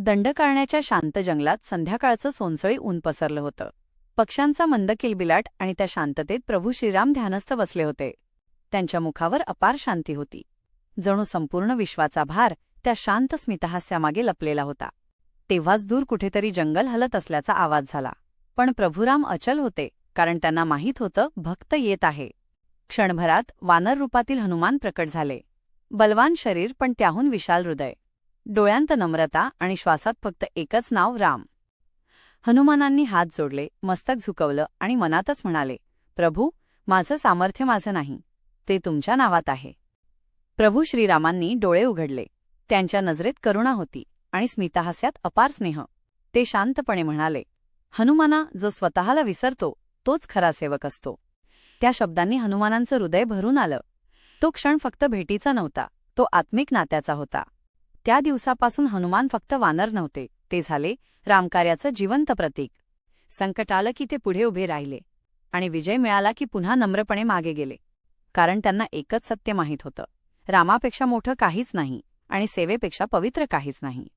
दंडकारण्याच्या शांत जंगलात संध्याकाळचं सोनसळी ऊन पसरलं होतं. पक्ष्यांचा मंद किलबिलाट आणि त्या शांततेत प्रभू श्रीराम ध्यानस्थ बसले होते. त्यांच्या मुखावर अपार शांती होती. जणू संपूर्ण विश्वाचा भार त्या शांत स्मितहास्यामागे लपलेला होता. तेव्हाच दूर कुठेतरी जंगल हलत असल्याचा आवाज झाला. पण प्रभुराम अचल होते, कारण त्यांना माहीत होतं भक्त येत आहे. क्षणभरात वानर रूपातील हनुमान प्रकट झाले. बलवान शरीर, पण त्याहून विशाल हृदय. डोळ्यांत नम्रता आणि श्वासात फक्त एकच नाव, राम. हनुमानांनी हात जोडले, मस्तक झुकवलं आणि मनातच म्हणाले, प्रभू, माझं सामर्थ्य माझं नाही, ते तुमच्या नावात आहे. प्रभू श्रीरामांनी डोळे उघडले. त्यांच्या नजरेत करुणा होती आणि स्मितहास्यात अपार स्नेह. ते शांतपणे म्हणाले, हनुमाना, जो स्वतःला विसरतो तोच खरा सेवक असतो. त्या शब्दांनी हनुमानांचं हृदय भरून आलं. तो क्षण फक्त भेटीचा नव्हता, तो आत्मिक नात्याचा होता. त्या दिवसापासून हनुमान फक्त वानर नव्हते, ते झाले रामकार्याचं जिवंत प्रतीक. संकट आलं की ते पुढे उभे राहिले, आणि विजय मिळाला की पुन्हा नम्रपणे मागे गेले. कारण त्यांना एकच सत्य माहीत होतं, रामापेक्षा मोठं काहीच नाही आणि सेवेपेक्षा पवित्र काहीच नाही.